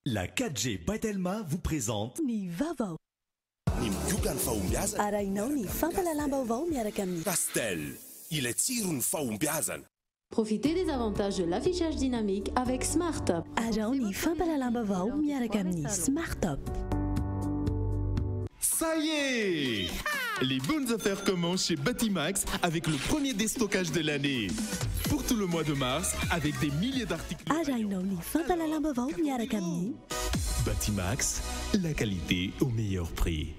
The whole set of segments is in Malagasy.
La 4G Batelma vous présente Ny vaovao. Ny miokany fahombiazana. Arahinao ny fampalalam-baovao miaraka amin'ny Pastel, il est tsirony fahombiazana. Profitez des avantages de l'affichage dynamique avec SmartTop. Arao ny fampalalam-baovao miaraka amin'ny SmartTop. Ça y est! Les bonnes affaires commencent chez Batimax avec le premier déstockage de l'année. Pour tout le mois de mars, avec des milliers d'articles. Arahinao ny fampalalam-baovao miaraka amin'ny Batimax, la qualité au meilleur prix.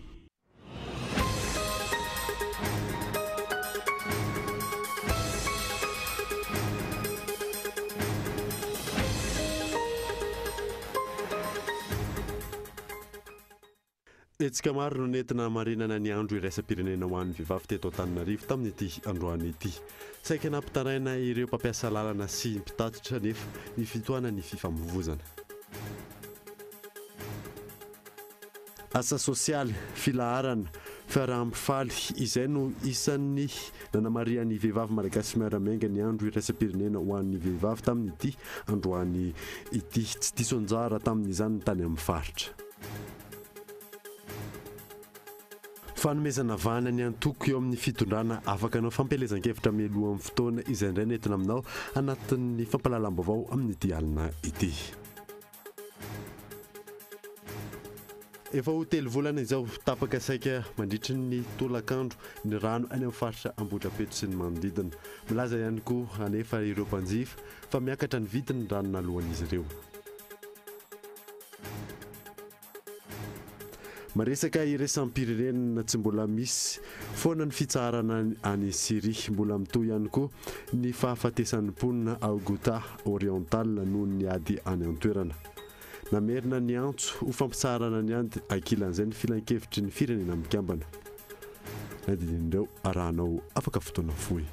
Etsika maro no nentina marinana ny andro iraisam-pirenena ho an'ny vehivavy teto Antananarivo tamin'ity androany ity. Saika nampitaraina ireo mpampiasa lalana sy mpitatitra nefa ny fitoana ny fifamoivoizana. Asa sosialy, filaharana, fiaraha-mifaly izay no isan'ny nanamarian'ny vehivavy malagasy miara-miainga ny andro iraisam-pirenena ho an'ny vehivavy tamin'ity androany ity. Tsy diso anjara tamin'izany ny tany amin'ny faritra. Fanomezana vana ny antoko eo amin'ny fitondrana afaka anao fampelezan-kevitra mialoha amin'ny fotoana izay indray nentina aminao anatin'ny fampalalam-baovao amin'ny dialina ity. Efa ho telo volana izao tapaka saika mandritry ny tolakandro ny rano any amin'ny faritra Ambohidrapeto sy ny manodidina. Milaza ihany koa anefa ireo mpanjifa fa miakatra ny vidiny rano nalohan'izy ireo. Maresaka iraisam-pirenena tsy mbola misy foana ny fitsarana any Syrie, mbola mitoy ihany koa ny fahafatesan'ny mponina Ghouta Oriental noho ny ady any an-toerana. Namerina ny antso ho fampitsarana ny ady ankilan'izay ny filan-kevitry ny firenena mikambana. Nadidin'ireo arahanao afaka fotoana fohy.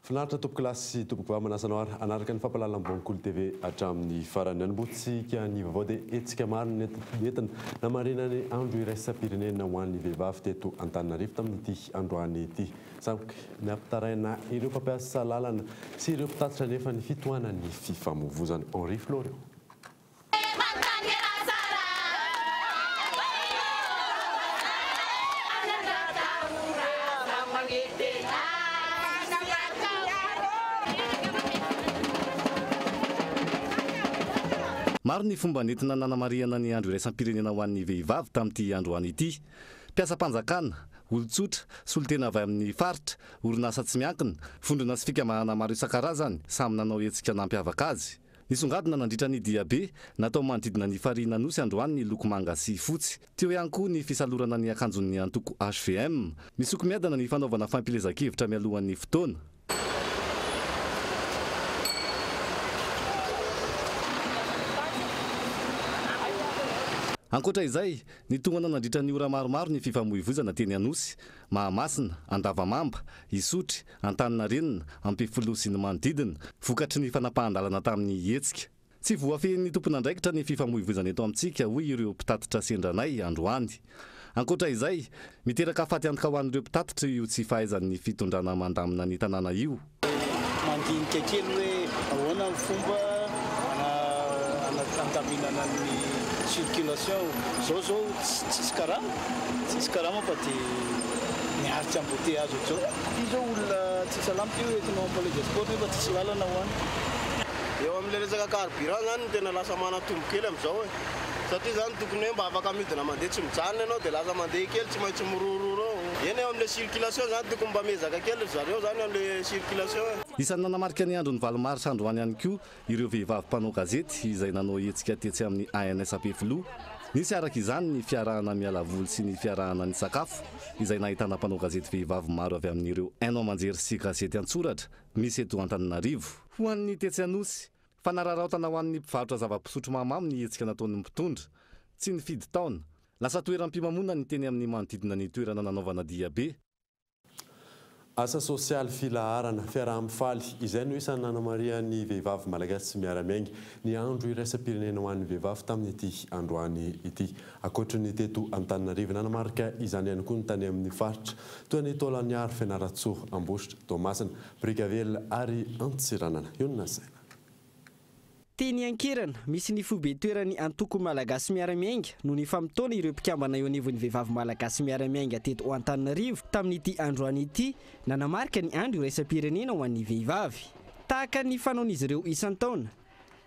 Finaritra tompoko lasy sy tompoko vava manasanao ary anaraka ny fampalalam-baovao TV hatramin'ny farany anombotsika ny vaovao dia etsika maro nentina namarina ny andro iraisam-pirenena ho an'ny vehivavy teto Antananarivo tamin'ity androany ity. Saboka nampitaraina ireo mpampiasa lalana sy ireo mpitatitra nefa ny fitoana ny fifamoivoizana. Henri Florent. Maro ny fomba nentina nanamariana ny andro iraisam-pirenena ho an'ny vehivavy tamin'ity androany ity. Mpiasa-panjakana, olon-tsotra, solon-tena avy amin'ny faritra, orinasa tsy miankina, vondrona sy fikamahana maro isan-karazany, samy nanao hetsika nampiavaka azy. Nisongadina nandritra ny diabe, natao manodidina ny farina nosy androany ny loko manga sy fotsy. Teo ihany koa ny fisalorana ny akanjon'ny antoko HVM. Misokomiadana ny fanaovana fampilezan-kevitra mialohan'ny fotoana. Ankoatra izay, ny tonga nandritra ny ora maromaro ny fifamoivoizana teny Anosy, Mahamasina, Andavamamba, Isotry, Antaninarenina, Ampefiloha sy ny manodidina, vokatry ny fanapahan-dalana tamin'ny hetsika. Tsy voafehin'ny tompon'andraikitra ny fifamoivoizana eto amintsika hoy ireo mpitatitra sendranay androany. Ankoatra izay, miteraka afaty antoka ho an'ireo mpitatitra io tsy fahaizan'ny fitondrana mandamina ny tanàna io. Mandinika kely hoe ahoana ny fomba andaminana ny circulation zao tsisy karama fa dia miharitsy embouteillage zao. Io zao olona tsisy alampy io entinao ampalaiza sport nefa tsisy lalana ho any. Eo amin'ilay resaka carburant zany tena lasa manatombo kely amin'izao e. Satria zany tokony hoe mba afaka midina mandeha tsy mijanona ianao dia lasa mandeha kely tsy maintsy mirororo eo. Eny eo amin'ilay circulation zany tokony mba mezaka kely zareo zany amin'ilay circulation. Isan'ny nanamarika ny andron'ny valomaritra androany ihany koa ireo vehivavy mpanao gazety izay nanao hetsika tetsy amin'ny ANS Ampefiloha. Nisy araka izany ny fiarahana miala voly sy ny fiarahana ny sakafo izay nahitana mpanao gazety vehivavy maro avy amin'ireo Hainao Manjery sy gazety an-tsoratra misy eto Antananarivo. Ho an'ny Tetsy Anosy, fanararaotana ho an'ny mpivarotra zava-pisotro mahamamo ny hetsika nataon'ny mpitondra tsy nifidy taona lasa toeram-pimamonana ny teny amin'ny manodidina ny toerana nanaovana diabe. Asa sosialy filaharana fiaraha-mifaly izay no isan'ny nanamaria ny vehivavy malagasy sy miara-miainga ny andro iraisam-pirenena ho an'ny vehivavy tamin'ity androany ity. Ankoatra ny teto Antananarivo nanamarika izany ihany koa ny tany amin'ny faritra toy ny Tolaniaro, Fianaratsoa, Ambositra, Toamasina, Brigavela ary Antsiranana. Io no nasaina. Teny Ankirana misy ny fobe toerany antoko malagasy miara-miainga no ny famitona ireo mpikambana eo anivon'ny vehivavy malagasy miara-miainga teto Antananarivo tamin'ity androany ity nanamarika ny andro iraisam-pirenena ho an'ny vehivavy. Tahaka ny fanaon'izy ireo isan-taona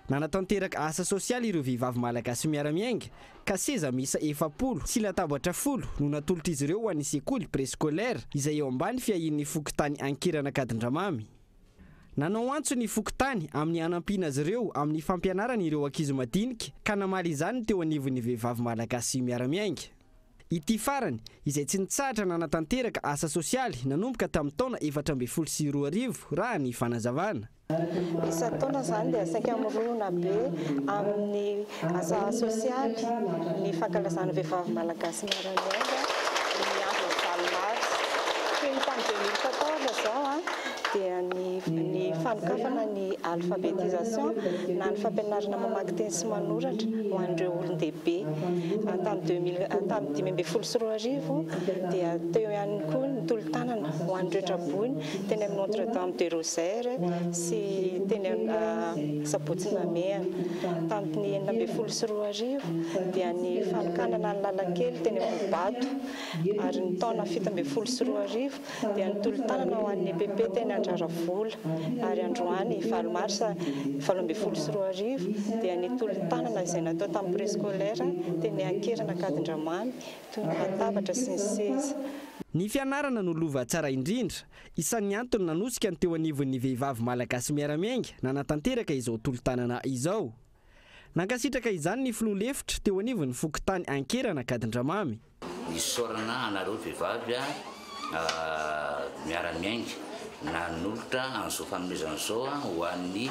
nanatanteraka asa sosialy ireo vehivavy malagasy miara-miainga ka seza misa 40 sy latabatra 10 no natolotra izy ireo ho an'ny sekoly préscolaire izay eo ambany fiahin'ny Fokotany Ankirana Kadindramamy. Nanao antso ny Fokotany amin'ny anampiana azy ireo amin'ny fampianarana ireo ankizy madinika ka namaly izany teo anivon'ny vehivavy malagasy miara-miainga. Ity farany izay tsy nitsahatra nanatanteraka asa sosialy nanomboka tamin'ny taona 2012 raha ny fanazavana. Isa-taona zany dia saika mirona be amin'ny asa sosialy ny fankalazana vehivavy malagasy miara-miainga ny andro Valomary. Toy ny tamin'ny 2014 zao dia ny fanokafana ny alphabétisation na ny fampianarana mamaky teny sy manoratra ho an'ireo olon-dehibe. Tamin'ny 2012 dia teo ihany koa ny tolo-tanana ho an'ireo trabony teny amin'ny Notre-Dame de Rosaire sy teny Sabotsy Mamea. Tamin'ny 2012 dia ny fanokanana ny lalakely teny amin'ny Bato ary ny taona 2012 dia ny tolo-tanana ho an'ny PP teny Andraravola ary androany Valomarsa 2012 dia ny tolo-tanana izay natao tamin'ny préscolaire teny Ankirana Kadindramamy toy ny latabatra sy ny seza. Ny fianarana no lova tsara indrindra isan'ny antony nanosika ny teo anivon'ny vehivavy malagasy miara-miainga nanatanteraka izao tolo-tanana izao. Nankasitraka izany ny filoha lefitra teo anivon'ny Fokotany Ankirana Kadindramamy. Isorana anareo vehivavy miara-miainga nanolotra an'izao fanomezana izao ho an'ny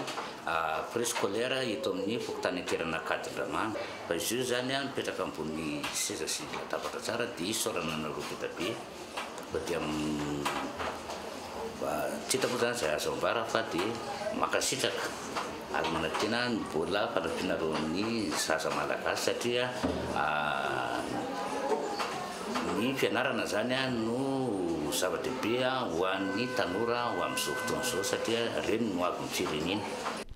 préscolaire eto amin'ny Fokotany Ankirana Kadindramamy. Fa izy io zany mipetraka ambony seza sy latabatra tsara dia isorana anareo be dia dia tsy hitako zany izay azo ambara fa dia makasitraka ary manatena ny vola fanampianareo ny zaza malagasy satria ny fianarana zany no zava-dehibe ho an'ny tanora ho amin'izao fotoana izao satria reny no avy ny firenena.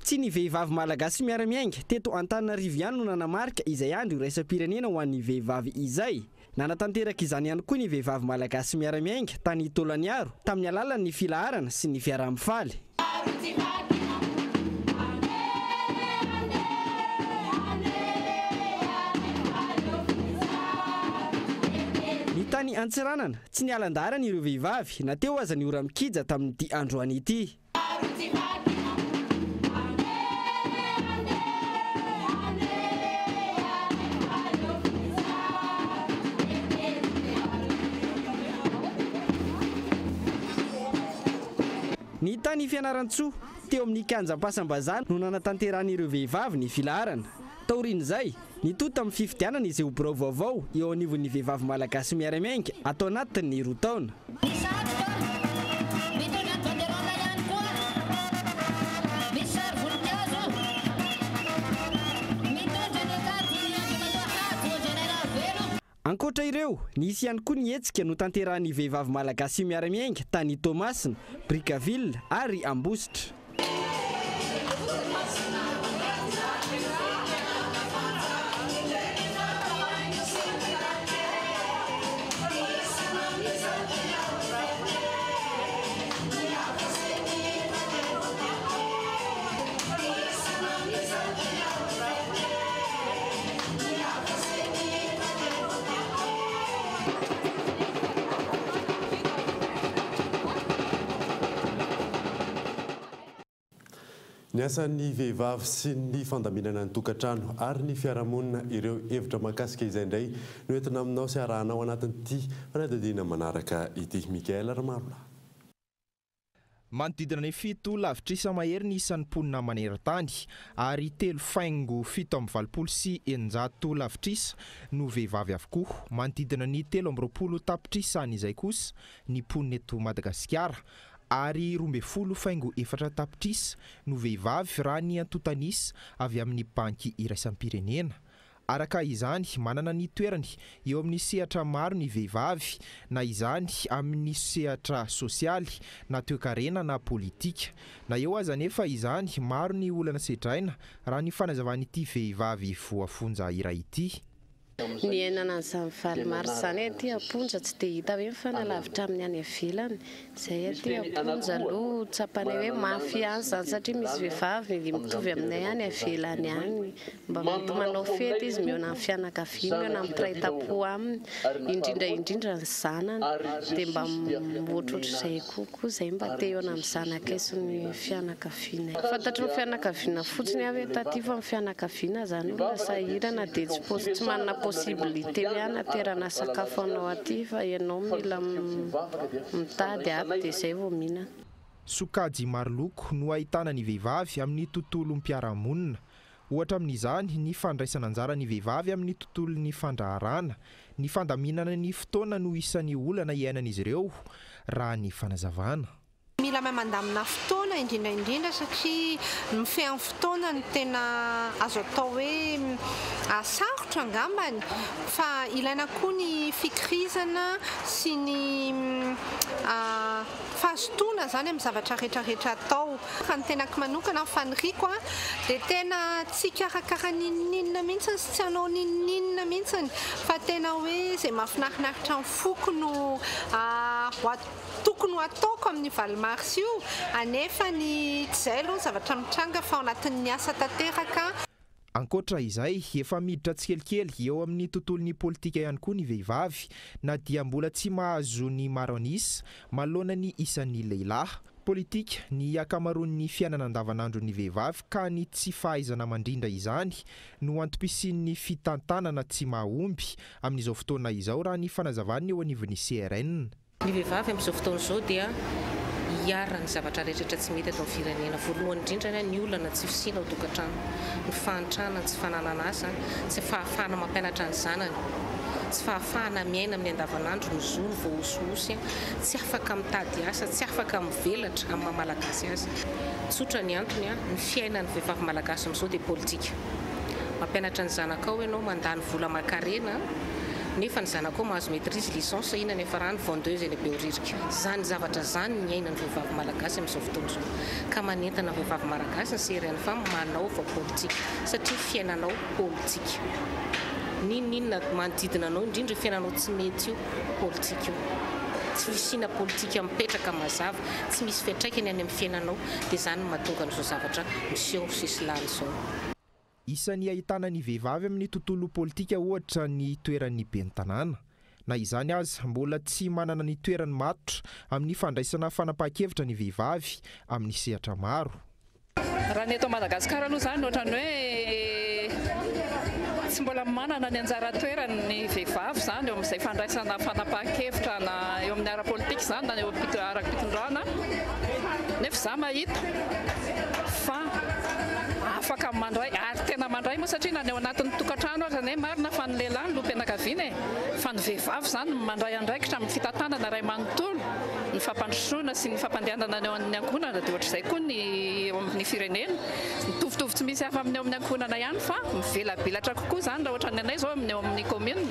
Tsy ny vehivavy malagasy miara-miainga teto Antananarivo ihany no nanamarika izay andro iraisam-pirenena ho an'ny vehivavy izay. Nanatanteraka izany ihany koa ny vehivavy malagasy miara-miainga tany Tolaniaro tamin'ny alalan'ny filaharana sy ny fiaraha-mifaly. Ny tany Antsiranana tsy ny alandarana ireo vehivavy nateo aza ny ora mikija tamin'ity androany ity. Ny tany Fianaratsoa teo amin'ny kianjam-pasambazana no nanatanteran'ireo vehivavy ny filaharana. Taorian'izay nitota amin'ny fifidianana izay ho birao vaovao eo anivon'ny vehivavy malagasy miara-miainga atao anatin'ny 2 taona. Ankoatra ireo, nisy ihany koa ny hetsika no tanterahan'ny vehivavy malagasy miara-miainga tany Toamasina, Bricaville ary Ambositra. Ny asan'ny vehivavy sy ny fandaminana ny tokantrano ary ny fiarahamonina ireo hevitra mahakasika izay indray no entina aminao sy arahanao anatin'ity fanadihadiana manaraka ity. Mikael Armarona. Manodidina ny 7 lavitrisa mahery ny isan'ny mponina maneran-tany ary 3,7 lavitrisa no vehivavy avokoa. Manodidina ny 13 tapitrisa an'izay kosa ny mponina eto Madagasikara ary 12,4 tapitrisa no vehivavy raha ny antotanisa avy amin'ny banky iraisam-pirenena. Araka izany manana ny toerany eo amin'ny sehatra maro ny vehivavy, na izany amin'ny sehatra sosialy na toe-karena na politika. Na eo aza nefa izany maro ny olana sedraina raha ny fanazavan'ity vehivavy voafonja iray ity. Ny enana izany valy maro izany aty aponja tsy dia hita hoe mifanalavitra amin'ny any ivelany. Izay aty aponja aloha tsapany hoe mafy any izany satria misy vehivavy mitovy aminay any ivelany any. Mba mety manao fety izy miona amin'ny fianakaviana, miona amin'ny piraita-po aminy, indrindra ny zanany. Dia mba ohatrohatr'izay kokoa izay mba te eo amin'ny zanakay sy ny fianakaviana. Fantatro ny fianakaviana fotsiny avy taty fa ny fianakaviana izany olona sahirana dia tsy manana possibilité hoe anaterana sakafo anao aty fa ianao mila mitady aby dia izay vao mihinana. Sokajy maro loko no ahitana ny vehivavy amin'ny tontolom-piarahamonina. Ohatra amin'izany ny fandraisana anjara ny vehivavy amin'ny tontolon'ny fandraharana, ny fandaminana ny fotoana no isan'ny olana iainan'izy ireo raha ny fanazavana. Mila mandamina fotoana indrindra satria ny fean'ny fotoana no tena azo atao hoe sarotra angambany, fa ilaina koa ny fikirizana sy ny fahazotoana zany amin'ny zavatra rehetrarehetra atao. Ka ny tenako manokana faniriako dia tena tsy karakara ninina mihitsy sy tsy hanao ninina mihitsy fa tena hoe izay mahafinaritra ny foko no tokony ataoko amin'ny valimarsy io, anefa ny tsy izay aloha zavatra mitranga fa ao anatin'ny asa tanteraka. Ankoatra izay, efa miditra tsikelikely eo amin'ny tontolon'ny politika ihany koa ny vehivavy, na dia mbola tsy mahazo ny maro anisa manoloana ny isan'ny lehilahy. Politika ny akamaroan'ny fiainana andavanandro ny vehivavy ka ny tsy fahaizana mandrindra izany no antom-pisian'ny fitantanana tsy mahomby amin'izao fotoana izao raha ny fanazavany eo anivon'ny CRN. Ny vehivavy amin'izao fotoana izao dia hiarana ny zavatra rehetrarehetra tsy mety atao firenena. Voalohany indrindra ny olana tsy fisiana ao tokantrano, ny fahantrana tsy fananana asa, tsy fahafahana mampianatra ny zanany, tsy fahafahana miaina amin'ny andavanandro ny zony voaososy, tsy afaka mitady asa, tsy afaka mivelatra amin'ny malagasy azy. Tsotra ny antony ny fiainan'ny vehivavy malagasy amin'izao dia politika. Mampianatra ny zanakao ianao mandany vola aman-karena, nefa ny zanakao mahazo maîtrise licence inany efa rano vendeuse eny Behoririka. Zany zavatra zany ny ainan'ny vehivavy malagasy amin'izao fotoana izao. Ka manentana vehivavy malagasy ny CRN fa manao va politika satria fiainanao politika. Ninona manodidina anao indrindra fiainanao tsy mety io politika io. Tsy fisiana politika mipetraka mazava, tsy misy fiantraikany any amin'ny fiainanao dia zany mahatonga an'izao zavatra miseho sisy lany izao. Isan'ny ahitana ny vehivavy amin'ny tontolo politika ohatra ny toeran'ny ben'ny tanàna. Na izany aza mbola tsy manana ny toerany matotra amin'ny fandraisana fanapahan-kevitra ny vehivavy amin'ny sehatra maro. Raha ny eto Madagasikara aloha zany ohatrany hoe tsy mbola manana ny anjara toerany ny vehivavy zany eo amin'izay fandraisana fanapahan-kevitra na eo amin'ny ara-politika zany na eo ara-pitondrana. Nefa za mahita fa afaka mandray ary tena mandray moa satria na eo anatin'ny tokantrano ohatrany hoe marina fa ny lehilahy no lom-pianakaviana fa ny vehivavy zany mandray andraikitra amin'ny fitantanana ray manontolo, ny fampandrosoana sy ny fampandehanana eo amin'ny ankohonana dia ohatr'izay koa ny eo amin'ny firenena. Mitovitovy tsy misy hafa amin'ny eo amin'ny ankohonana ihany fa mivelabelatra kokoa zany raha ohatrany anay zao eo amin'ny commune.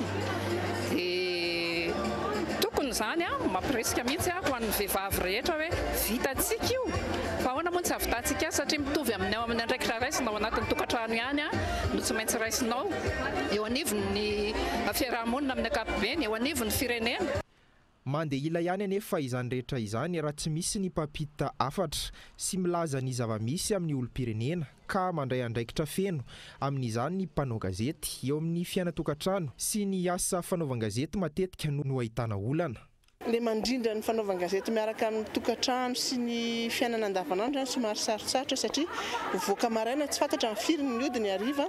Tokony zany mampiresika mihitsy ho an'ny vehivavy rehetra hoe vitantsika io. Fa ahoana moa tsy avitantsika satria mitovy amin'ny ao amin'ny andraikitra raisinao anatin'ny tokantrano ihany no tsy maintsy raisinao eo anivon'ny fiarahamonina amin'ny ankapobeny, eo anivon'ny firenena. Mandeha ila ihany anefa izany rehetra izany raha tsy misy ny mpampita afatra sy milaza ny zava-misy amin'ny olom-pirenena ka mandray andraikitra feno amin'izany ny mpanao gazety eo amin'ny fiaina tokantrano sy ny asa fanaovan-gazety matetika no ahitana olana. le mandrindra ny fanaovana gazety miaraka amin'ny tokantrano sy ny fiainana andavanandro somary sarotsarotra satria voaka maraina tsy fantatra ny firy ny ody ny hariva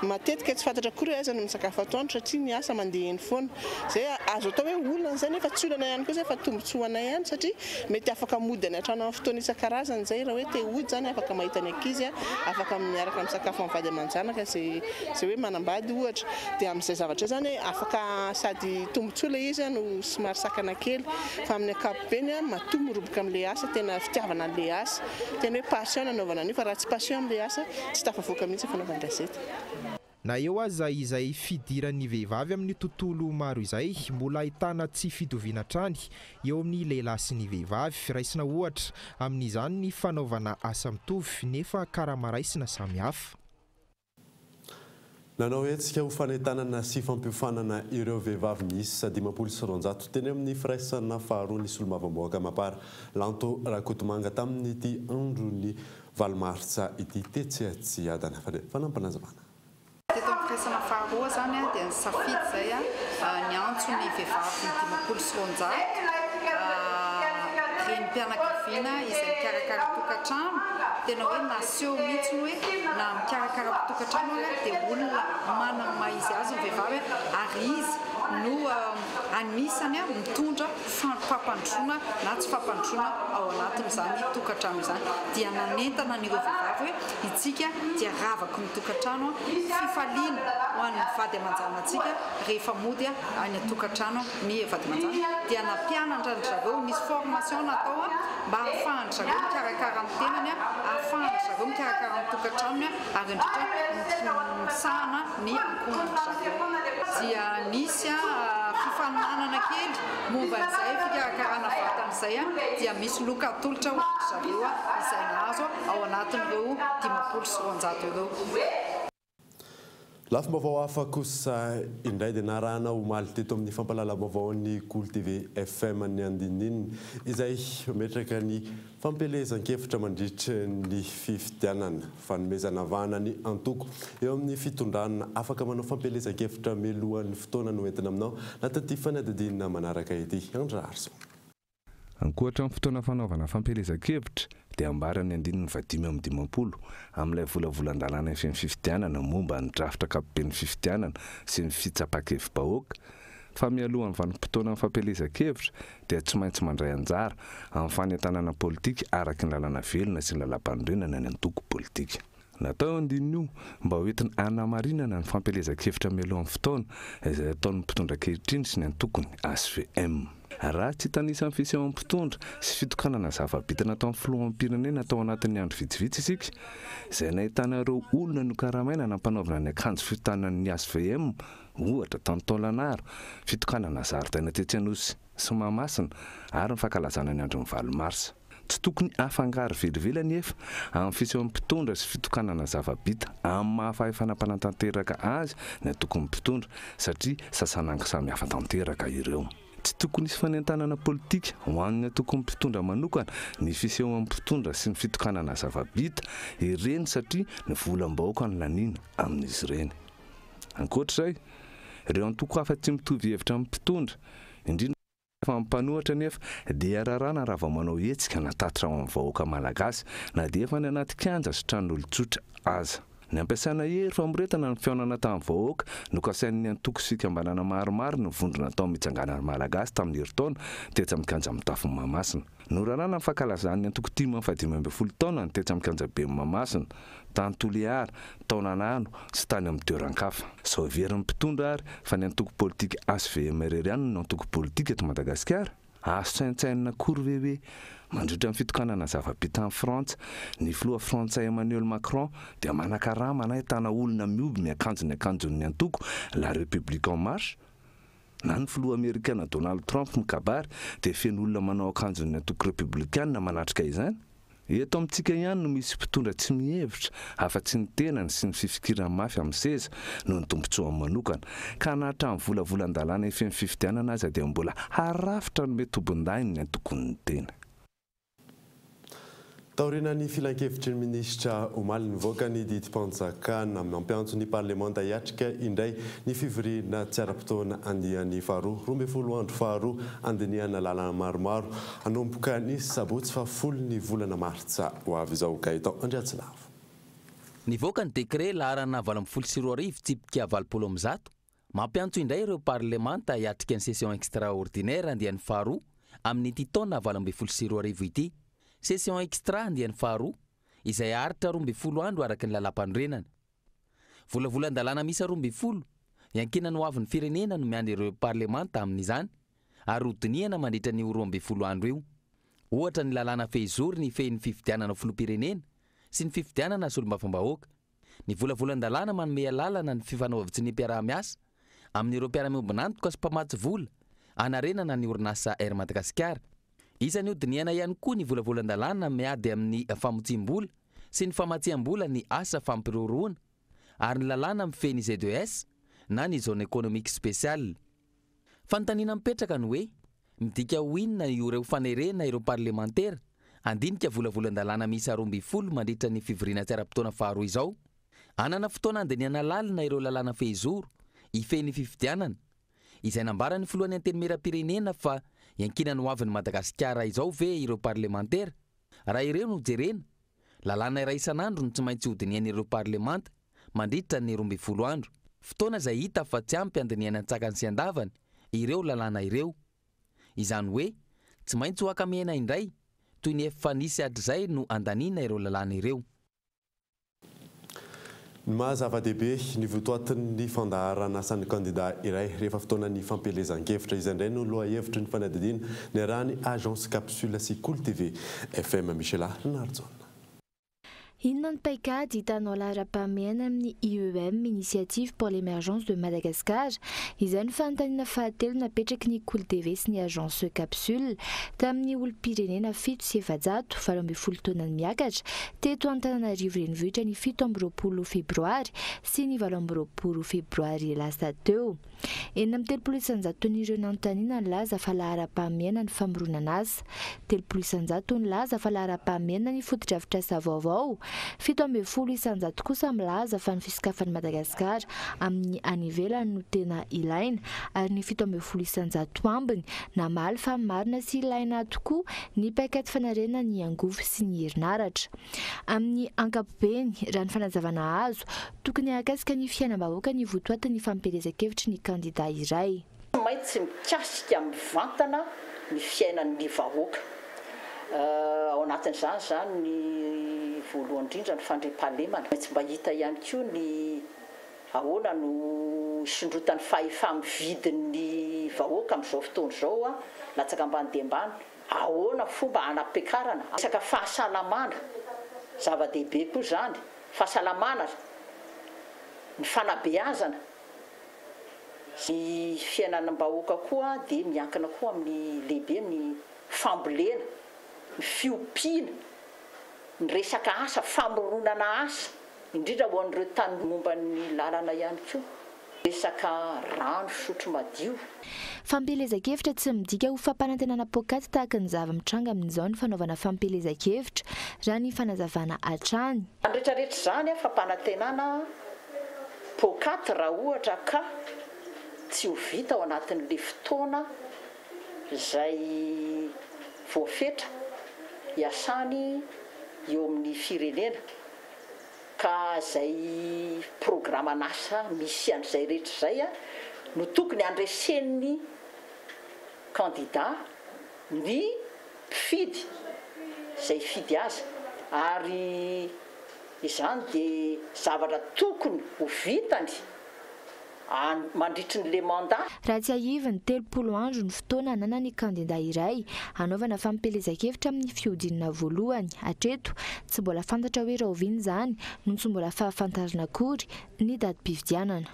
matetika tsy fantatra kory aiza no misakafo atoandro satria ny asa mandeha eny foana zay azo atao hoe olona zay nefa tsy olana ihany koa zay fa tombontsoana ihany satria mety afaka mody any an-trano amin'ny fotoana isan-karazany zay raha hoe te ody zany afaka mahita ny ankizy afaka miaraka misakafo amin'ny vady aman-janaka zay hoe manambady ohatra dia amin'izay zavatra zany afaka sady tombontsola izy no somary sakana kely fa amin'ny ankapobeny matomy roboka amin'le asa tena fitiavana an'le asa tena hoe passion nanaovana an'io fa raha tsy passion amin'le asa tsy tafavoaka mihitsy fanaovana gazety. Na eo aza izay fidiran'ny vehivavy amin'ny tontolo maro izay mbola ahitana tsy fitoviana trany eo amin'ny lehilahy sy ny vehivavy raisina ohatra amin'izany ny fanaovana asa mitovy nefa karamaraisina samihafa. Nanao hetsika ho fanentanana sy fampiofanana ireo vehivavy miisa 500 teny amin'ny firaisana faharoa ny solomavamboaka mapara lanto rakotomanga tamin'ity androny valomartsa ity tetsehatsy adana fanampanazavana. Teto amin'ny firaisana faharoa zany dia ny safidy zay ny antso ny vehivavy 500 reny mpianakaviana izay mikarakara tokantrano tena hoe naseho mihitsy hoe na mikarakara tokantrano dia olona manana maha-izy azy ny vehivavy ary izy no anisany mitondra fampandroana na tsy fampandroana ao anatin'izany tokantrano izany dia nanentana an'ireo vehivavy hoe itsika dia ravaka ny tokantrano fifaliana ho an'ny vady aman-janantsika rehefa mody any tokantrano ny vady aman-janana dia nampianatra ny zareo nisy formation natao mba ahafahany zareo mikarakara amin'ny tenany ahafahany zareo mikarakara amin'ny tokantrano ary indrindra misahana ny ankonany zareo dia nisy fifaninanana kely momba an'izay fikarakarana vatan'izay dia misy loka atolotra ho zareo izay nahazo ao anatin'ireo 500 ireo. Lafim-baovao hafa kosa indray dia narahana omaly teto amin'ny fampalalam-baovao ny Cool TV FM ny andininy izay metraka ny fampelezan-kevitra mandritra ny fifidianana fanomezana vahana ny antoko eo amin'ny fitondrana afaka manao fampelezan-kevitra melohan'ny fotoana no entina aminao natanty fanadidinina manaraka ety Andra Arso. Ankoatra amin'ny fotoana fanaovana fampelezan-kevitra dia ambarany andininy 550 amin'ilay volavolan-dalàna ny fifidianana momba ny drafitra kapoben'ny fifidianana sy ny fitsapakevim-bahoaka fa mialohan'ny vanim-potoana amin'ny fampelezan-kevitra dia tsy maintsy mandray anjara amin'ny fanentanana politika araka ny lalàna velona sy ny lalam-pandrenana ny antoko politika. Natao andinio mba hoentiny anamarinana ny fampelezan-kevitra mialohan'ny fotoana izay ataon'ny mpitondra ankehitriny sy ny antokony SVM. Raha tsy tanisany fisehoan'ny mpitondra sy fitokanana zava-bitana atao amin'ny filoham-pirenena atao anatin'ny andro vitsivitsy isika izay nahitana ireo olona no karamaina nampanaovana ny akanjo fitanan'ny SVM ohatra Tantolanaro fitokanana zaridaina Tetsanosy sy Mahamasina ary ny fankalazana ny andron'ny 7 Marsa. Tsy tokony afangaro velively nefa amin'ny fisehoan'ny mpitondra sy fitokanana zava-bita amin'ny mahafahifanam-panatanteraka azy ny tokony mpitondra satria sasananga samihafa tanteraka ireo. Tsy tokony isy fanentanana politika ho an'ny tokony mpitondra manokana ny fisehoan'ny mpitondra sy ny fitokanana zava-bita ireny satria ny volam-bahoaka ny lanina amin'izy ireny. Ankoatr'izay, ireo antoko hafa tsy mitovy hevitra amin'ny mpitondra indrindra fa mpanohatra nefa dia rarana raha vao manao hetsika natatra amin'ny vahoaka malagasy na dia efa ny anaty kianja sy tranon'olon-tsotra aza. Ny ampiasaina hery famoretana ny fihaonana tamin'ny vahoaka no kasain'ny antoko sy fikambanana maromaro ny vondrona tao mitsanganany malagasy tamin'ny herintaona tetsa mikanja amin'ny tafon'ny Mahamasina. Norarana ny fankalazan'ny antoko 512 taona ny tetsa mikanja be Mahamasina, tany Toliara, taonanano sy tany amin'ny toeran-kafa. Sao veriny mpitondra ary fa ny antoko politika SVM ihany ny antoko politika eto Madagasikara. Azo tsaintsainina kory hoe mandritra amin'ny fitokanana zava-bita amin'ny Frantsa, ny filoha frantsay Emmanuel Macron dia manakarama nahitana olona mioby miakanjo ny akanjon'ny antoko La République en Marche. Na ny filoha Amerikana Donald Trump mikabary dia feno olona manao akanjon'ny antoko républicaine manatrika izany. Eto amintsika ihany no misy mpitondra tsy mihevitra afa-tsy ny tenany sy ny fifikirana mafy amin'ny seza no ny tombontsoany manokana ka nahatramin'ny volavolan-dalàna ifeny fifidianana aza dia mbola harafitra no mety tombon-dainy ny antokony ny tena. taoriana ny filan-kevitry ny ministra omaly nivoaka ny didim-panjakana amin'ny mampiantso ny parlemanta hiatrika indray ny fivoriana tsy ara-potoana andihan'ny faharoa 12 andro faharoa andinihana lalana maromaro hanomboka ny sabotsy fa folo ny volana martsa ho avy izao Gaëtan Andriatsilavo. Nivoaka ny décret laharana 24 tsipika 20 mampiantso indray ireo parlemanta hiatrika ny session extraordinaire andihan'ny faharoa amin'ny ity taona 24 ity. Session extra andihan'ny faharoa izay aritra 12 andro araka ny lalam-panorenana. Volavolan-dalàna misy 12 iankinany ho avy ny firenena no miandry ireo parlemanta amin'izany ary hodinihana mandritra ny 12 andro io. Ohatra ny lalàna fehizory ny fehin'ny fifidianana filoham-pirenena sy ny fifidianana solombavam-bahoaka. Ny volavolan-dalàna manome lalana ny fifanaovitry ny mpiara-miasa amin'ireo mpiara-miombina antoka sy mpamatsy vola anarenana ny orinasa Air Madagascar. Isany hodinihana ihany koa ny volavolan-dalàna miady amin'ny famotsiam-bola sy ny famatsiam-bola ny asa fampiroroana ary ny lalàna mifehy ny ZES na ny zone économique spéciale. Fanontaniana mipetraka ny hoe midika ho inona ireo fanerena ireo parlementaire andinika volavolan-dalàna misy 12 mandritra ny fivoriana tsy ara-potoana faharoa izao. Anana fotoana andinihana lalina ireo lalàna fehizoro ifehy ny fifidianana izay nambara ny filohan'ny antenimera-pirenena fa iankinany ho avin'ny Madagasikara izao ve ireo parlementaire. Raha ireo no jerena lalàna iray isan'andro no tsy maintsy hodinihan'ireo parlemanta mandritra ny 12 andro, fotoana izay hita fa tsy ampy andinihana an-tsakany sy andavany ireo lalàna ireo. Izany hoe tsy maintsy ho akamihana indray toy ny efa nisy hatr'izay no andaniana ireo lalàna ireo. Mahazava-dehibe ny votoatin'ny fandaharana asan'ny candidat iray rehefa fotoana ny fampelezan-kevitra izay indray no lohahevitry ny fanadidina ny arahany agence capsule sy Cool TV FM Michela Renardson. Inona ny paikady hitanao lahara-pahamehana amin'ny IEM, Initiative pour l'émergence de Madagascar, izay ny fanontaniana fahatelo napetraky ny Cool TV sy ny agence capsule tamin'ny olom-pirenena 700 12 taonany miakatra teto Antananarivo renivohitra ny 17 febroary sy ny 18 febroary lasa teo. 30 ny nanontaniana ny laza fa lahara-pahamehana ny famoronana asa, 30 ny laza fa lahara-pahamehana ny fotodrafitrasa vaovao, 70 kosa milaza fa ny fisikafan'ny Madagasikara amin'ny anivelany no tena ilaina ary ny 70 ambiny namaly fa marina sy ilaina tokoa ny paikady fanarena ny angovo sy ny herinaratra. Amin'ny ankapobeny raha ny fanazavana azo tokony hakasika ny fiainam-bahoaka ny votoatin'ny fampelezan-kevitry ny kandida iray. Maintsy mikasika mivantana ny fiainan'ny vahoaka. Ao anatin'izany zany ny voalohany indrindra ny fandriam-pahalemana. Maintsy mba hita ihany koa ny ahoana no isondrotan'ny fahefa-mividin'ny vahoaka amin'izao fotoana izao latsaka ambany dia ambany. Ahoana fomba hanam-piakarana, resaka fahasalamana, zava-dehibe koa zany, fahasalamana, ny fanabeazana. Ny fiainanam-bahoaka koa dia miankina koa amin'ny lehibe ny fambolena, ny fiompiana, ny resaka asa, famoronana asa, indrindra ho an'ireo tany momba ny lalana ihany koa. Resaka rano sotro madio. Fampelezan-kevitra tsy midika ho fampanantenana pôkaty tahaka ny zava-mitranga amin'izao ny fanaovana fampelezan-kevitra raha ny fanazavana hatrany. Rehetrarehetra zany fampanantenana pôkaty raha ohatra ka tsy ho vita ao anatin'le fotoana izay voafetra hiasany eo amin'ny firenena ka izay programan'asa misy an'izay rehetra izay no tokony andresen'ny candidat ny mpifidy izay fidy azy ary izany dia zavatra tokony ho vitany mandritry ny mandat. Raha tsy ahivany 30 andro ny fotoana anana ny kandida iray hanaovana fampelezan-kevitra amin'ny fiodinana voalohany. Hatreto tsy mbola fantatra hoe raha oviana izany no tsy mbola fahafantarana akory ny datim-pifidianana.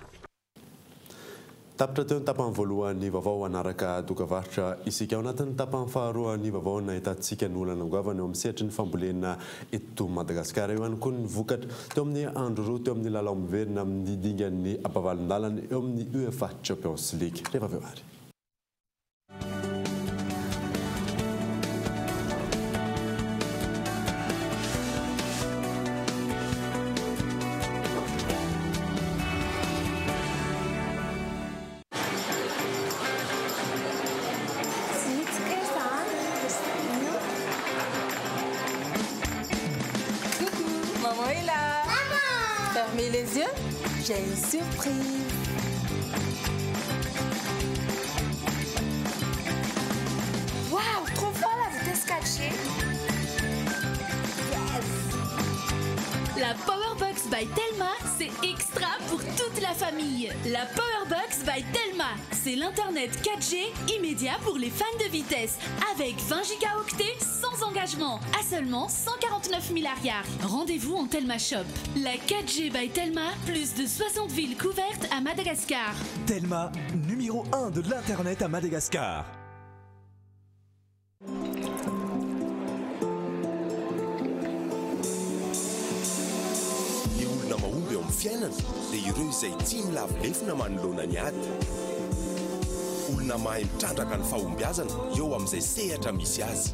Tapitra teo ny tapany voalohany vaovao anaraka dokavarotra isika ao anatin'ny tapany faharoa ny vaovao nahitantsika ny olana angoavana eo amin'ny sehatry ny fambolena eto Madagasikara eo ihany koa ny vokatra teo amin'ny andro roa teo amin'ny lalao miverina amin'ny dingan'ny ampavalon-dalana eo amin'ny UEFA Champions League rehefa avy eo ary. j'ai une surprise. Waouh, trop fort la vitesse 4G. La Powerbox by Telma, c'est extra pour toute la famille. La Powerbox by Telma, c'est l'internet 4G immédiat pour les fans de vitesse, avec 20 gigaoctets sans engagement, à seulement 149 milliards. Rendez-vous en Telma Shop. La 4G by Telma, plus de 60 villes couvertes à Madagascar. Telma, numéro 1 de l'internet à Madagascar. Fiainana dia ireo izay tsy milavilefina manoloana ny ady olona mahay mitrandraka ny fahombiazana eo amin'izay sehatra misy azy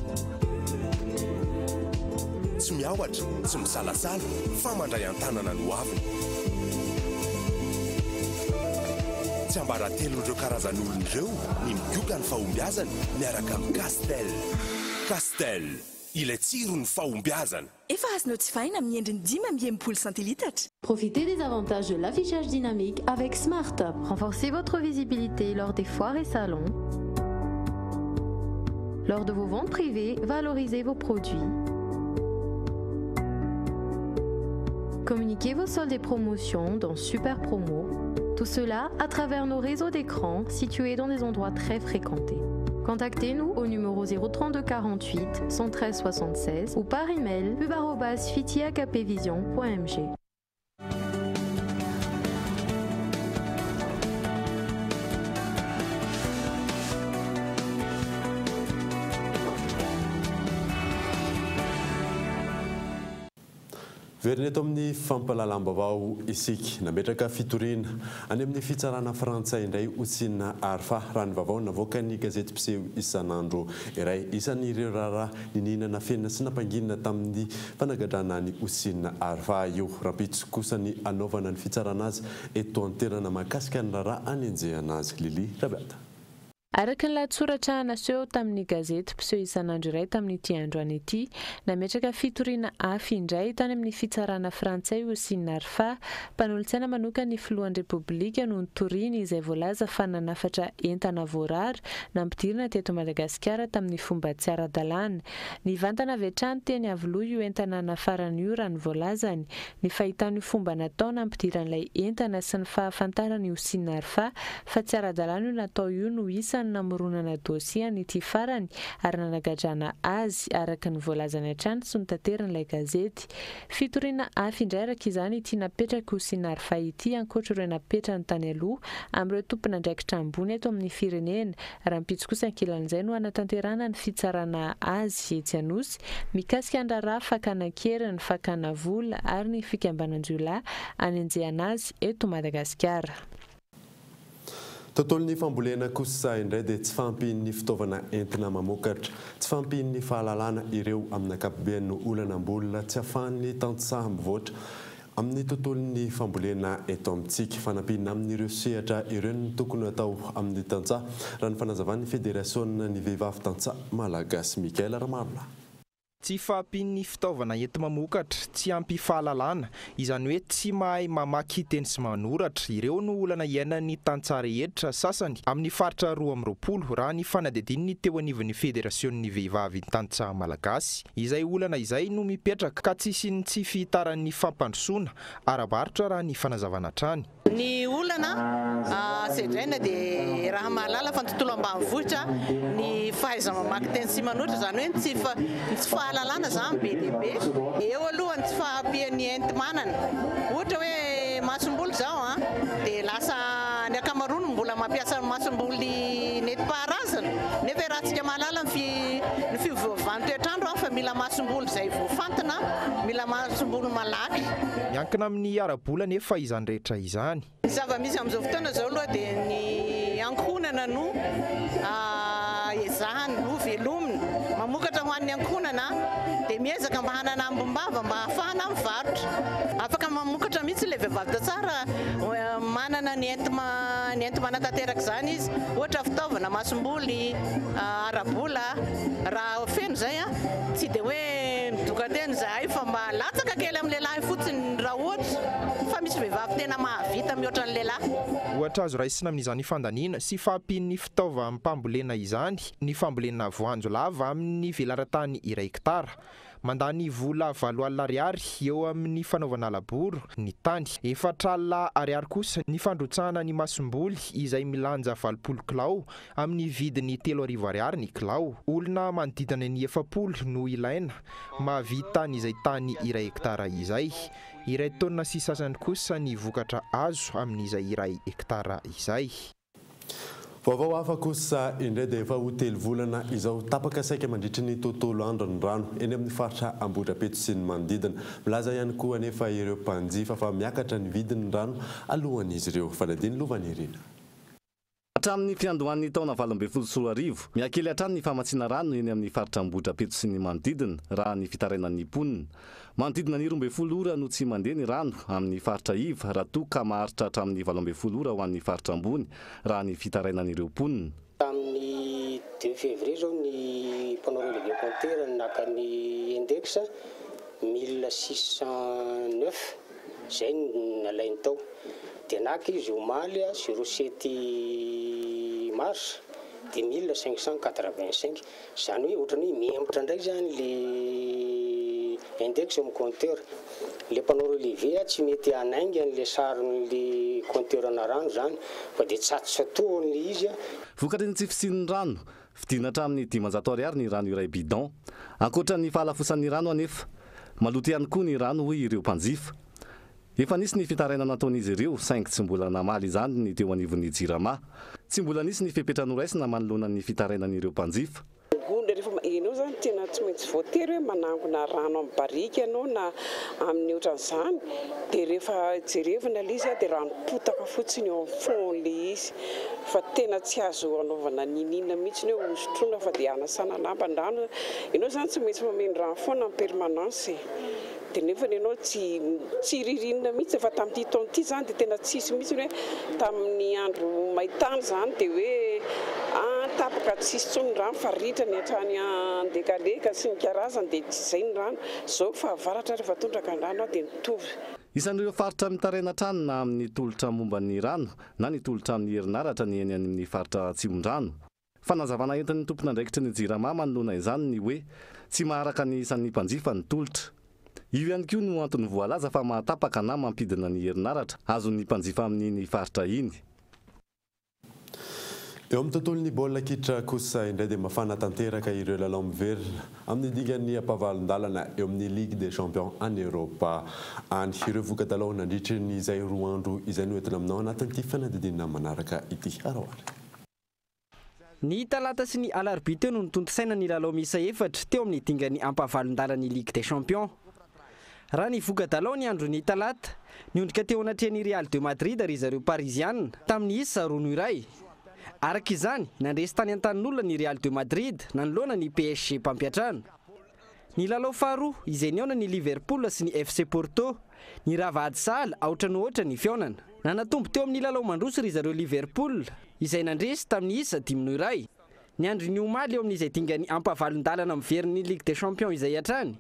tsy miaohatra tsy misalasala fa mandray an-tanana no aviny tsy ambaratelon'ireo karazan'olon'ireo ny migioka ny fahombiazana miaraka amin'ny Castel. Castel, ilay tsiro ny fahombiazana. Profitez des avantages de l'affichage dynamique avec SmartUp. Renforcez votre visibilité lors des foires et salons. Lors de vos ventes privées, valorisez vos produits. Communiquez vos soldes et promotions dans Super Promo. Tout cela à travers nos réseaux d'écran situés dans des endroits très fréquentés. Contactez-nous au numéro 032 48 113 76 ou par email pub@fiti-akpvision.mg. Verina eto amin'ny fampalalam-baovao isika nametraka fitoriana any amin'ny fitsarana frantsay indray Otsina Arfa raha ny vaovao navoaka ny gazety mpiseho isan'andro iray isan'ireo raharaha nininana fenina sy nampanginana tamin'ny fanagadrana ny Otsina Arfa io rampitso kosa ny anaovana ny fitsarana azy eto an-toerana mahakasika ny raharaha anenjehana azy. Lili Rabiata. Araka ny lahatsoratra naseho tamin'ny gazety mpiseho isan'andro iray tamin'ity androany ity, nametraka fitoriana hafa indray tany amin'ny fitsarana frantsay Otsina Arfa, mpanolo-tsaina manoka ny filohan'ny repoblika no nitoriana izay voalaza fa nanafatra entana voarary nampidirina teto Madagasikara tamin'ny fomba tsy ara-dalàna. Ny vantana avy hatrany teny avoaloha io entana nafarana io raha ny voalazany, ny fahitany fomba natao nampidiran'ilay entana sy ny fahafantarany Otsina Arfa fa tsy ara-dalàna io natao io no isa namoronana dosia nyty farany ary nanagadrana azy araka ny voalazany hatrany sy notanteran'ilay gazety. Fitoriana hafa indray araka izany ity napetraka Otsina Arfa ity ankoatra ireo napetrany tany aloha amin'ireo tompon'andraikitra ambony eto amin'ny firenena. Raha mpitso kosa ankilan'izay no hanatanterana ny fitsarana azy etsy Anosy mikasika ny raharaha fakana kera, ny fakana vola ary ny fikambanan-jiolahy anenjehana azy eto Madagasikara. Tontolon'ny fambolena kosa indray dia tsy fampian'ny fitaovana entina mamokatra, tsy fampian'ny fahalalana ireo amin'ny ankapobeny olana-mbolina tsy ahafahan'ny tantsaha mivoatra amin'ny tontolon'ny fambolena eto amintsika. Fanampiana amin'ireo sehatra ireo ny tokony atao amin'ny tantsaha raha ny fanazavan'ny federasiona ny vehivavy tantsaha malagasy Mikaela Ramarona. Tsy fampian'ny fitaovana enti mamokatra, tsy ampy fahalalana, izany hoe tsy mahay mamaky teny sy manoratra ireo no olana iainan'ny tantsaha rehetra sasany amin'ny faritra 2020 raha ny fanadidininy teo anivon'ny federasiona vehivavy tantsaha malagasy. Izay olana izay no mipetraka ka tsisy ny tsy fitaran'ny fampandrosoana arabaritra raha ny fanazavana trany. Ny olana sedraina dia raha mahalala fa ny tontolo ambanivohitra ny fahaiza mamaky teny sy manoratra, zany hoe tsy fahalalana zany be lehibe. Eo alohany tsy fahampian'ny enti manana, ohatra hoe masomboly zao dia lasa ny ankamaroany mbola mampiasa masomboly nentim-paharazana nefa raha tsika mahalala ny fivavahany toetrandro fa mila masomboly izay voafantana, mila masomboly malaky. Miankina amin'ny arabola nefa izany rehetra izany. Ny zava-misy amin'izao fotoana zao aloha dia ny ankohonana no ezahany no velominy mamokatra ho an'ny ankohonana dia miezaka mba hanana ambombava mba hahafahana mivarotra. Afaka mamokatra mihitsy ilay vehivavy tsara manana ny enti manatanteraka izany izy, ohatra fitaovana masomboly arabola raha feno zay tsy dia hoe midoka teny zahay fa mba latsaka kely amin'ny lehilahy fotsiny raha ohatra fa misy vehivavy vehivavy tena mahavita mihoatra ny lehilahy. Ohatra azo raisina amin'izany fandaniana sy fahampian'ny fitaova mpambolena izany ny fambolena voanjo lava amin'ny velarantany iray hektara. Mandany vola 7 alina ariary eo amin'ny fanaovana laboro ny tany, 4 alina ariary kosa ny fandrotsahana ny masomboly izay milanja 20 kilao amin'ny vidiny 3 ariary ny kilao. Olona manodidina ny 7 no ilaina mahavita n'izay tany iray hektara izay. Iray taona sy sasany kosa ny vokatra azo amin'izay iray hektara izay. Vaovao hafa kosa indray dia efa ho 3 volana izao tapaka saika mandritra ny tontolo andron'ny rano eny amin'ny faritra Ambohidrapeto sy ny manodidina. Milaza ihany koa anefa ireo mpanjifa fa miakatra ny vidin'ny rano alohan'izy ireo. Fanadiny Lovana Irina. Hatramin'ny fiandohan'ny taona 2024 miakely hatrany ny famatsiana rano eny amin'ny faritra Ambohidrapeto sy ny manodidina raha ny fitarainan'ny mponina. Manodidina ny 12 ora no tsy mandeha ny rano amin'ny faritra Iva raha toa ka maharitra hatramin'ny 12 ora ho an'ny faritra ambony raha ny fitarainan'ireo mponina. Tamin'ny 2 février zao ny mpanao relevé compteur naka ny index 1609 zay nalainy tao. Dia naka izy omaly 07 mars de 1585 zany hoe ohatrany hoe miembotra ndray zany le index amin'ny compteur. Le mpanao relevé tsy mety hanainga an'le saron'le compteur na rano zany fa dia tsatotsatohany le izy. Vokatry ny tsy fisian'ny rano vidina hatramin'ny 500 ariary ny rano iray bidon. Ankoatra ny fahalafosan'ny rano anefa maloto ihany koa ny rano hoy ireo mpanjifa. Efa nisy ny fitarainana nataon'izy ireo saingy tsy mbola namaly izany ny teo anivon'ny jirama. Tsy mbola nisy ny fepetranoraisina manoloana ny fitarainan'ireo mpanjifa. Ianao zany tena tsy maintsy voatery hoe manangona rano amin'ny barika ianao na amin'ny ohatran'izany dia rehefa jerevina le izy dia rano potaka fotsiny eo amin'ny fond le izy fa tena tsy azo anaovana ninina mihitsy hoe hosotrona fa dia anasana lamba ny rano. Ianao zany tsy maintsy mameno rano foana en permanence. Dia nefa ianao tsy ririnina mihitsy fa tamin'ity taona ity zany dia tena tsisy mihitsy hoe tamin'ny andro maintany zany dia hoe tapaka tsisy tsony rano fa ritra ny hatrany andekaleka sy ny karazany dia tsy izay ny rano. Zao fa avaratra rehefa tondraka ny rano dia mitovy. Isan'ireo faritra mitaraina trano na amin'ny tolotra momba ny rano na ny tolotra amin'ny herinaratra ny eny amin'ny faritra Tsimondrano. Fanazavana entin'ny tompon'andraikitry ny jirama manoloana izany ny hoe tsy maharaka ny isan'ny mpanjifa ny tolotra. Io ihany koa no antony voalaza fa mahatapaka na mampidina ny herinaratra azon'ny mpanjifa amin'iny faritra iny. Eo amin'ny tontolon'ny baolina kitra kosa indray dia mafana tanteraka ireo lalao miverina amin'ny digan'ny ampavalon-dalana eo amin'ny Ligue des Champions en Europa. Any ireo vokataloha nandritra ny izay 2 andro izay noentina aminao anatin'ity fanadidinina manaraka ity araoary. Ny talata sy ny alarobia teo no nitontosaina ny lalao miisa 4 teo amin'ny dingan'ny ampavalon-dalany Ligue des Champions. Raha ny vokataloha ny andron'ny talata niondrika teo anatrehan'ny Real de Madrid ry zareo Parisianina tamin'ny isa 2-1. Araka izany nandresy tany an-tanin'olona ny Real de Madrid nanoloana ny PSG mpampiatrano. Ny lalao faharoa izay niaona ny Liverpool sy ny FC Porto ny ravahady sahala aotra ny ohatra ny fiaonana. Nanatombo teo amin'ny lalao mandroso ry zareo Liverpool izay nandresy tamin'ny isa 5-1. Ny andro ny omaly eo amin'izay dingan'ny ampavalon-dalana miverin'ny Ligue des Champions izay hatrany.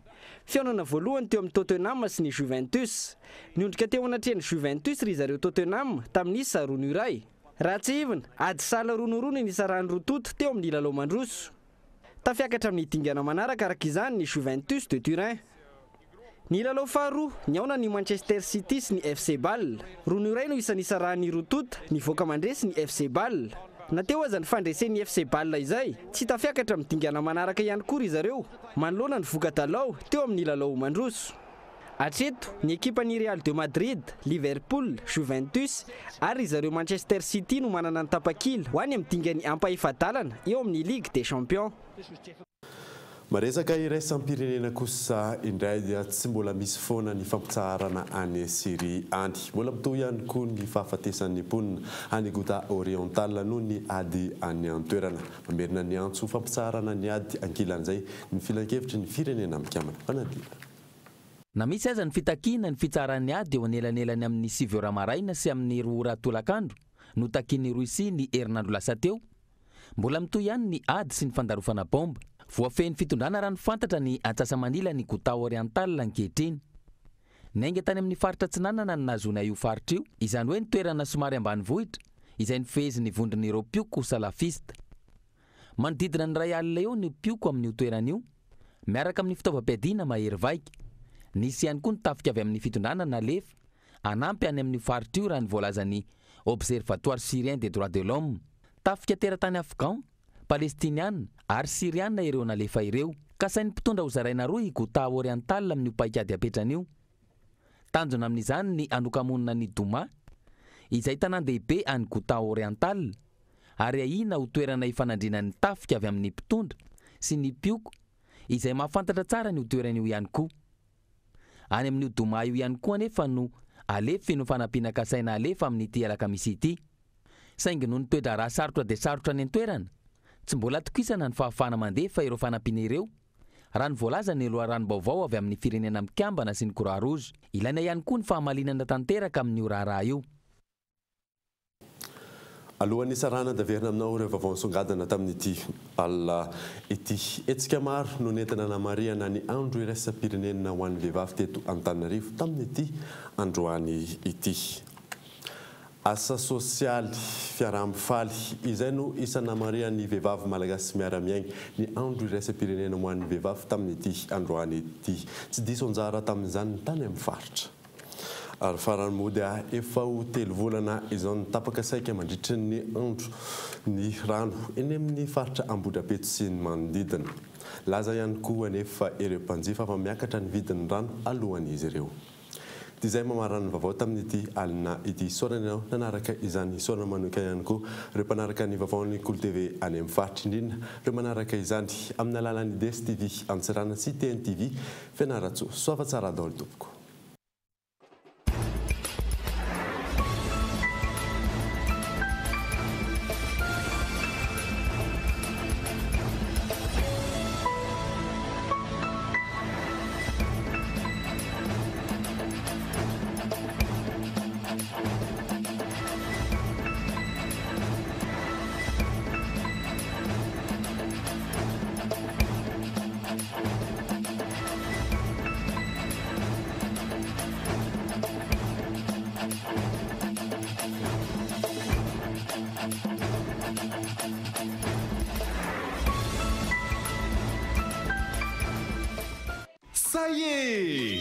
Fiaonana voalohany teo amin'ny Tottenham sy ny Juventus. Niondrika teo anatrehan'ny Juventus ry zareo Tottenham tamin'ny isa 2-1. Raha tsy ivona, ady sala 2-2 ny nisarahany rototo teo amin'ny lalao mandroso. Tafiakatra amin'ny dingana manaraka araka izany ny Juventus de Turin. Ny lalao faharoa niaona ny Manchester City sy ny FC Bâle. 2-1 no isan'ny nisarahany rototo nivoaka mandresy ny FC Bâle. Nateo aza ny fandresen'ny FC Bâle izay tsy tafiakatra amin'ny dingana manaraka ihany koa ry zareo manoloana ny vokatalao teo amin'ny lalao mandroso. Hatreto ny ekipan'ny Real de Madrid, Liverpool, Juventus ary zareo Manchester City no manana ny tapakila ho any amin'ny dingany ampaefadalana eo amin'ny Ligue des Champions. Maresaka iraisam-pirenena kosa indray dia tsy mbola misy foana ny fampitsaharana any Syrie any. Mbola mitohy ihany koa ny fahafatesan'ny mponina any Ghouta Oriental noho ny ady any an-toerana. Mamerina ny antso fampitsaharana ny ady ankilan'izay ny filan-kevitry ny firenena mikamana fanadina. Na misy aza ny fitakiana ny fitsaran'ny ady eo anelanelany amin'ny 7 ora maraina sy amin'ny 2 ora tolakandro no takian'ny Rosia ny herinandro lasa teo. Mbola mitohy ihany ny ady sy ny fandarofana bomba. Voafehin'ny fitondrana rano fantatra ny Antsasamanila ny Ghouta Oriental ankehitriny. nainga tany amin'ny faritra Tsinanana ny nazona io faritra io, izany hoe ny toerana somary ambanivohitra izay nifezin'ny vondron'ireo pioko salafista. Manodidina ny 1 alina eo ny pioko amin'io toerana io, miaraka amin'ny fitaovam-piadiana mahery vaika. Nisy ihany koa ny tafika avy amin'ny fitondrana nalefa, anampy any amin'ny faritra io raha ny voalazan'ny Observatoire Syrien des droits de l'homme. Tafika teratany Afghan, Palestiniana ary Syriana ireo nalefa ireo, ka sain'ny mpitondra ho zaraina roa i Ghouta Oriental amin'io paikady apetrany io. Tanjona amin'izany ny anokamonina ny Douma, izay tanan-dehibe any Ghouta Oriental, ary ahina ho toerana ifanandrinan'ny tafika avy amin'ny mpitondra sy ny pioko, izay mahafantatra tsara ny ho toerana io ihany koa. Any amin'io Douma io ihany koa anefa no alefa no fanampiana saina alefa amin'ity alakamisy ity. Saingy no ny toedra raha sarotra dia sarotra ny antoerana, tsy mbola tokisana ny fahafahana mandefa ireo fanampiana ireo. Raha ny voalaza ny loharanom-baovao avy amin'ny firenena mikambana sy ny Croix Rouge, ilaina ihany koa ny fahamalinana tanteraka amin'io raharaha io. Alohan'ny sarana daverina aminao ireo vaovao nisongadina tamin'ity alina ity. Hetsika maro no nentina namariana ny andro iraisam-pirenena ho an'ny vehivavy teto Antananarivo tamin'ity androany ity. Asa sosialy fiaraha-mifaly izay no isanamarian'ny vehivavy malagasy miara-miaigny ny andro iraisam-pirenena ho an'ny vehivavy tamin'ity androany ity. Tsy diso anjara tamin'izany ny tany amin'ny faritra. Ary farany mody efa ho 3 volana izao ny tapaka saika mandritra ny andro ny rano eny amin'ny faritra Ambohidrapeto sy ny manodidina. Laza ihany koa anefa ireo mpanjifa fa miakatra ny vidin'ny rano alohan'izy ireo. Izay mamarana ny vaovao tamin'ity alina ity saorana ianao nanaraka izany saorana manoka ihany koa ireo mpanaraka ny vaovaon'ny Kolo TV any amin'ny faritra indrindra, ireo manaraka izany amin'ny alalan'ny DSTV Antsirana sy TNTV Fianaratsoa. Soava tsara daholo tompoko. Ça y est!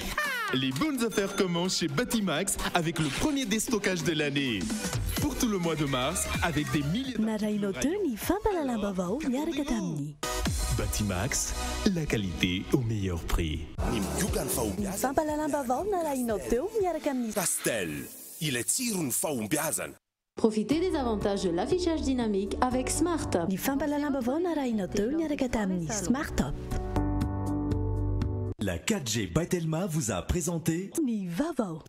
Les bonnes affaires commencent chez Batimax avec le premier déstockage de l'année. Pour tout le mois de mars, avec des milliers Batimax, la qualité au meilleur prix. Castel, il est tirun fahombiazana. Profitez des avantages de l'affichage dynamique avec Smart. La 4G by Telma vous a présenté Ni Vavao.